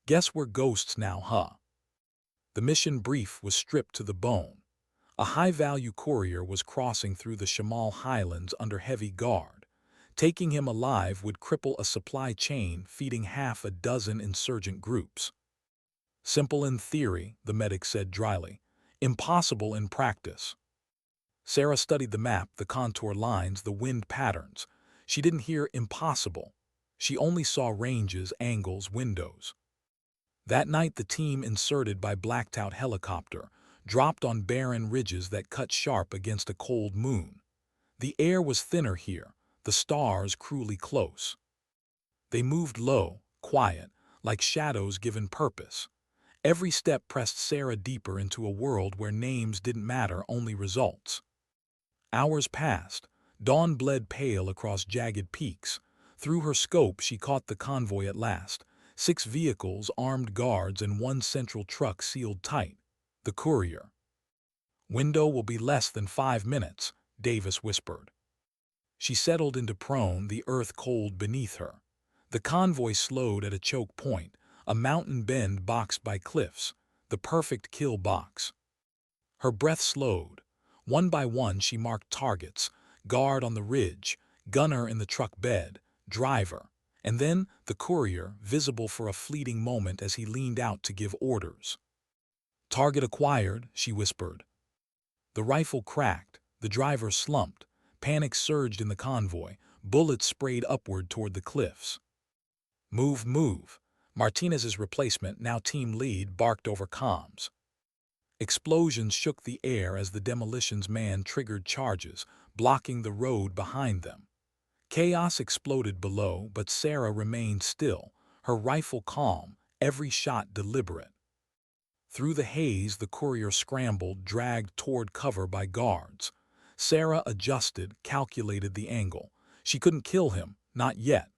"Guess we're ghosts now, huh?" The mission brief was stripped to the bone. A high-value courier was crossing through the Shamal Highlands under heavy guard. Taking him alive would cripple a supply chain feeding half a dozen insurgent groups. "Simple in theory," the medic said dryly. "Impossible in practice." Sarah studied the map, the contour lines, the wind patterns. She didn't hear impossible. She only saw ranges, angles, windows. That night the team, inserted by blacked-out helicopter, dropped on barren ridges that cut sharp against a cold moon. The air was thinner here, the stars cruelly close. They moved low, quiet, like shadows given purpose. Every step pressed Sarah deeper into a world where names didn't matter, only results. Hours passed. Dawn bled pale across jagged peaks. Through her scope she caught the convoy at last. 6 vehicles, armed guards, and 1 central truck sealed tight. The courier. "Window will be less than 5 minutes, Davis whispered. She settled into prone, the earth cold beneath her. The convoy slowed at a choke point, a mountain bend boxed by cliffs, the perfect kill box. Her breath slowed. One by one she marked targets: guard on the ridge, gunner in the truck bed, driver, and then the courier, visible for a fleeting moment as he leaned out to give orders. "Target acquired," she whispered. The rifle cracked, the driver slumped, panic surged in the convoy, bullets sprayed upward toward the cliffs. Move, move. Martinez's replacement, now team lead, barked over comms. Explosions shook the air as the demolitions man triggered charges, blocking the road behind them. Chaos exploded below, but Sarah remained still, her rifle calm, every shot deliberate. Through the haze, the courier scrambled, dragged toward cover by guards. Sarah adjusted, calculated the angle. She couldn't kill him, not yet.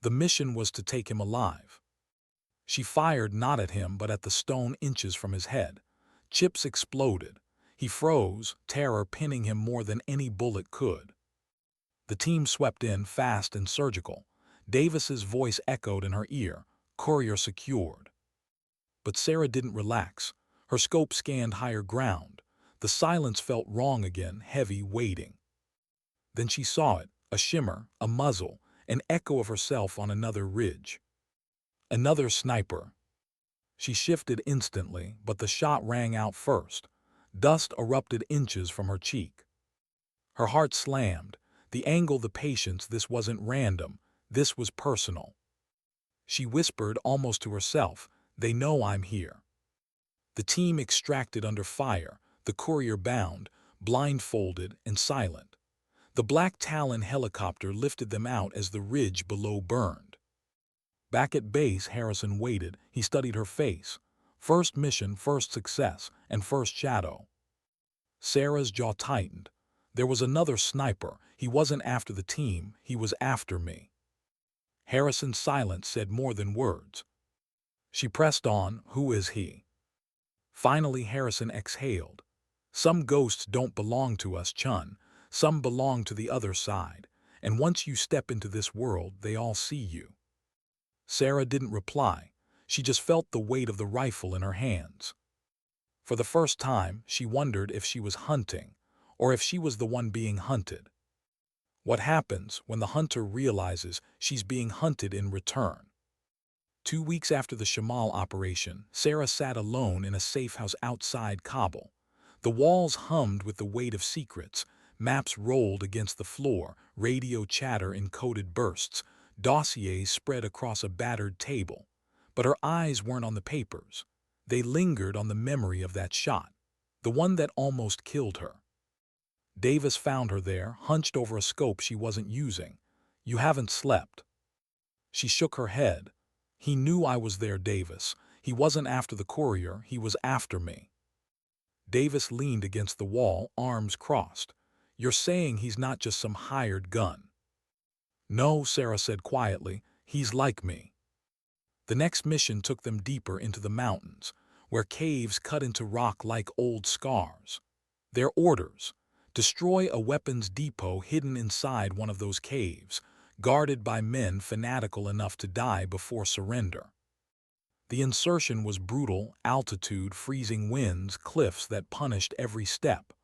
The mission was to take him alive. She fired not at him but at the stone inches from his head. Chips exploded. He froze, terror pinning him more than any bullet could. The team swept in, fast and surgical. Davis's voice echoed in her ear, courier secured. But Sarah didn't relax. Her scope scanned higher ground. The silence felt wrong again, heavy, waiting. Then she saw it, a shimmer, a muzzle, an echo of herself on another ridge. Another sniper. She shifted instantly, but the shot rang out first. Dust erupted inches from her cheek. Her heart slammed. The angle, the patience, this wasn't random. This was personal. She whispered almost to herself, "They know I'm here." The team extracted under fire, the courier bound, blindfolded and silent. The Black Talon helicopter lifted them out as the ridge below burned. Back at base, Harrison waited. He studied her face. First mission, first success, and first shadow. Sarah's jaw tightened. There was another sniper. He wasn't after the team, he was after me. Harrison's silence said more than words. She pressed on, "Who is he?" Finally Harrison exhaled. "Some ghosts don't belong to us, Chun. Some belong to the other side. And once you step into this world, they all see you." Sarah didn't reply. She just felt the weight of the rifle in her hands. For the first time, she wondered if she was hunting, or if she was the one being hunted. What happens when the hunter realizes she's being hunted in return? 2 weeks after the Shamal operation, Sarah sat alone in a safe house outside Kabul. The walls hummed with the weight of secrets. Maps rolled against the floor, radio chatter in coded bursts, dossiers spread across a battered table. But her eyes weren't on the papers. They lingered on the memory of that shot, the one that almost killed her. Davis found her there, hunched over a scope she wasn't using. "You haven't slept." She shook her head. "He knew I was there, Davis. He wasn't after the courier, he was after me." Davis leaned against the wall, arms crossed. "You're saying he's not just some hired gun?" "No," Sarah said quietly, "he's like me." The next mission took them deeper into the mountains, where caves cut into rock like old scars. Their orders: destroy a weapons depot hidden inside one of those caves, guarded by men fanatical enough to die before surrender. The insertion was brutal: altitude, freezing winds, cliffs that punished every step.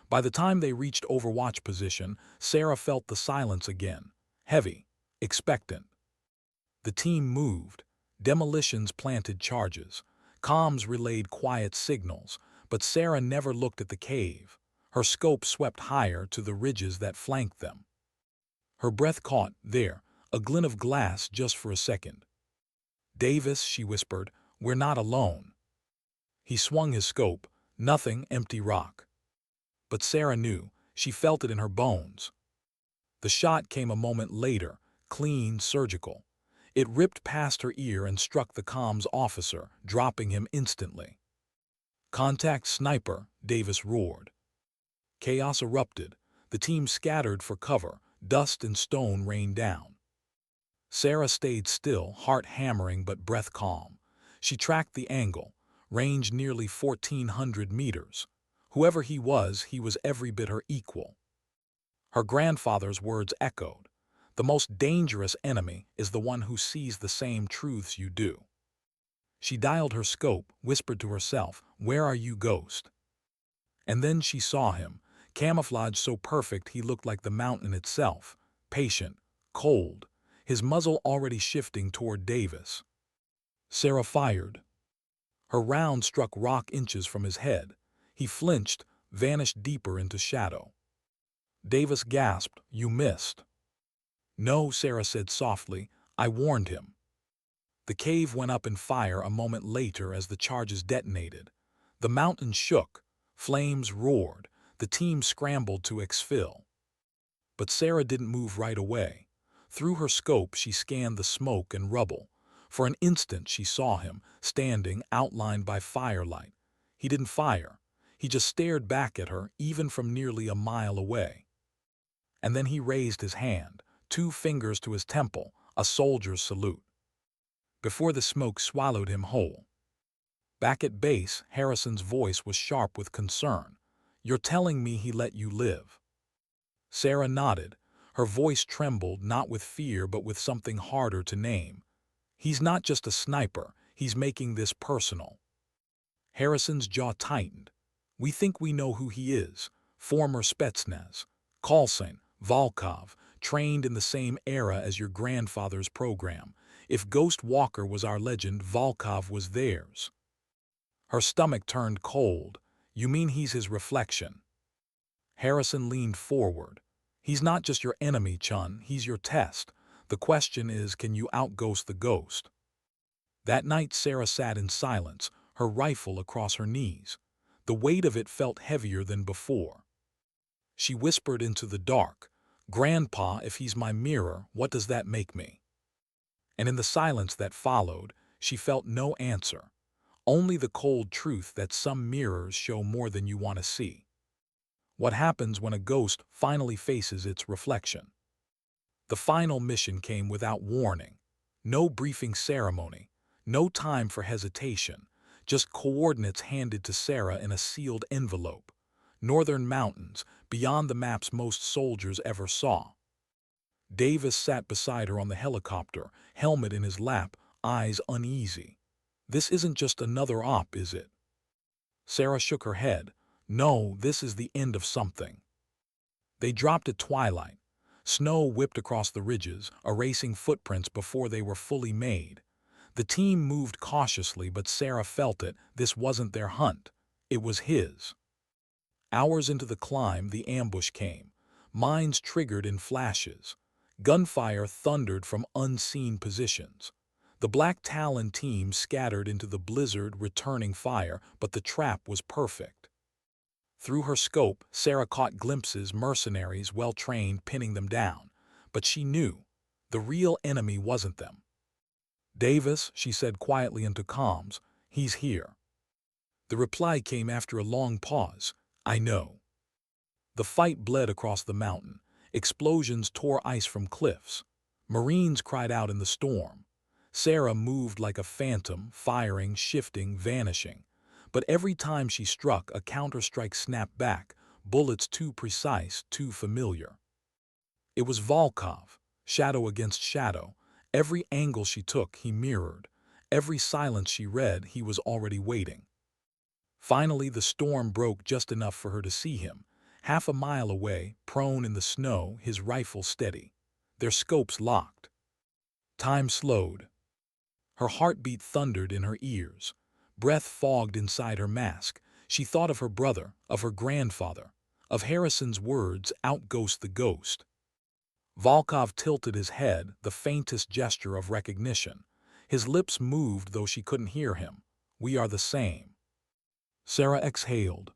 By the time they reached Overwatch position, Sarah felt the silence again, heavy, expectant. The team moved. Demolitions planted charges. Comms relayed quiet signals, but Sarah never looked at the cave. Her scope swept higher to the ridges that flanked them. Her breath caught, there, a glint of glass just for a second. "Davis," she whispered, "we're not alone." He swung his scope. Nothing, empty rock. But Sarah knew. She felt it in her bones. The shot came a moment later, clean, surgical. It ripped past her ear and struck the comms officer, dropping him instantly. "Contact sniper," Davis roared. Chaos erupted. The team scattered for cover. Dust and stone rained down. Sarah stayed still, heart hammering but breath calm. She tracked the angle, range nearly 1,400 meters. Whoever he was every bit her equal. Her grandfather's words echoed. The most dangerous enemy is the one who sees the same truths you do. She dialed her scope, whispered to herself, "Where are you, ghost?" And then she saw him, camouflage so perfect he looked like the mountain itself, patient, cold, his muzzle already shifting toward Davis. Sarah fired. Her round struck rock inches from his head. He flinched, vanished deeper into shadow. Davis gasped, "You missed." "No," Sarah said softly, "I warned him." The cave went up in fire a moment later as the charges detonated. The mountain shook, flames roared, the team scrambled to exfil. But Sarah didn't move right away. Through her scope she scanned the smoke and rubble. For an instant she saw him, standing, outlined by firelight. He didn't fire. He just stared back at her, even from nearly a mile away. And then he raised his hand, 2 fingers to his temple, a soldier's salute. Before the smoke swallowed him whole. Back at base, Harrison's voice was sharp with concern. "You're telling me he let you live?" Sarah nodded. Her voice trembled, not with fear but with something harder to name. "He's not just a sniper, he's making this personal." Harrison's jaw tightened. "We think we know who he is. Former Spetsnaz. Coulson, Volkov, trained in the same era as your grandfather's program. If Ghost Walker was our legend, Volkov was theirs." Her stomach turned cold. "You mean he's his reflection?" Harrison leaned forward. "He's not just your enemy, Chun, he's your test. The question is, can you outghost the ghost?" That night Sarah sat in silence, her rifle across her knees. The weight of it felt heavier than before. She whispered into the dark, "Grandpa, if he's my mirror, what does that make me?" And in the silence that followed, she felt no answer. Only the cold truth that some mirrors show more than you want to see. What happens when a ghost finally faces its reflection? The final mission came without warning. No briefing ceremony, no time for hesitation, just coordinates handed to Sarah in a sealed envelope. Northern mountains, beyond the maps most soldiers ever saw. Davis sat beside her on the helicopter, helmet in his lap, eyes uneasy. "This isn't just another op, is it?" Sarah shook her head. "No, this is the end of something." They dropped at twilight. Snow whipped across the ridges, erasing footprints before they were fully made. The team moved cautiously, but Sarah felt it. This wasn't their hunt. It was his. Hours into the climb, the ambush came. Mines triggered in flashes. Gunfire thundered from unseen positions. The Black Talon team scattered into the blizzard, returning fire, but the trap was perfect. Through her scope, Sarah caught glimpses, mercenaries, well-trained, pinning them down. But she knew. The real enemy wasn't them. "Davis," she said quietly into comms, "he's here." The reply came after a long pause. "I know." The fight bled across the mountain. Explosions tore ice from cliffs. Marines cried out in the storm. Sarah moved like a phantom, firing, shifting, vanishing. But every time she struck, a counterstrike snapped back, bullets too precise, too familiar. It was Volkov, shadow against shadow. Every angle she took, he mirrored. Every silence she read, he was already waiting. Finally, the storm broke just enough for her to see him. Half a mile away, prone in the snow, his rifle steady. Their scopes locked. Time slowed. Her heartbeat thundered in her ears. Breath fogged inside her mask. She thought of her brother, of her grandfather, of Harrison's words, "Outghost the ghost." Volkov tilted his head, the faintest gesture of recognition. His lips moved, though she couldn't hear him. "We are the same." Sarah exhaled.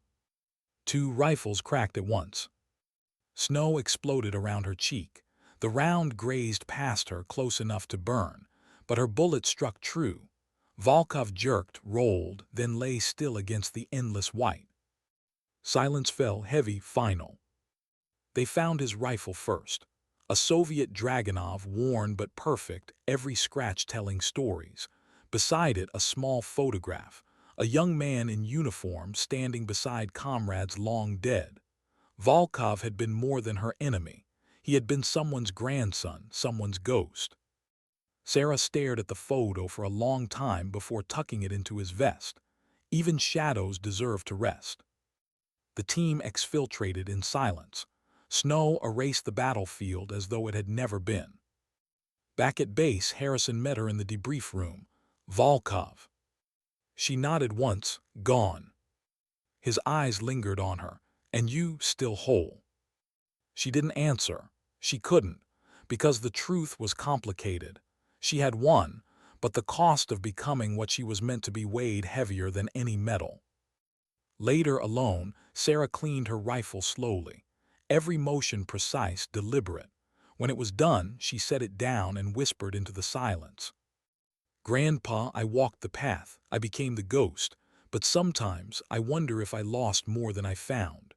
2 rifles cracked at once. Snow exploded around her cheek. The round grazed past her, close enough to burn. But her bullet struck true. Volkov jerked, rolled, then lay still against the endless white. Silence fell, heavy, final. They found his rifle first. A Soviet Dragunov, worn but perfect, every scratch telling stories. Beside it, a small photograph. A young man in uniform standing beside comrades long dead. Volkov had been more than her enemy. He had been someone's grandson, someone's ghost. Sarah stared at the photo for a long time before tucking it into his vest. Even shadows deserve to rest. The team exfiltrated in silence. Snow erased the battlefield as though it had never been. Back at base, Harrison met her in the debrief room. "Volkov." She nodded once, "Gone." His eyes lingered on her. "And you, still whole?" She didn't answer. She couldn't, because the truth was complicated. She had won, but the cost of becoming what she was meant to be weighed heavier than any metal. Later, alone, Sarah cleaned her rifle slowly, every motion precise, deliberate. When it was done, she set it down and whispered into the silence. "Grandpa, I walked the path, I became the ghost, but sometimes I wonder if I lost more than I found."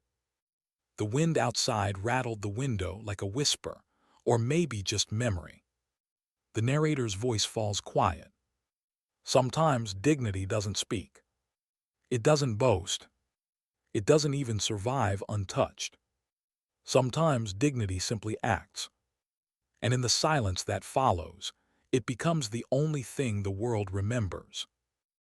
The wind outside rattled the window like a whisper, or maybe just memory. The narrator's voice falls quiet. Sometimes dignity doesn't speak. It doesn't boast. It doesn't even survive untouched. Sometimes dignity simply acts. And in the silence that follows, it becomes the only thing the world remembers.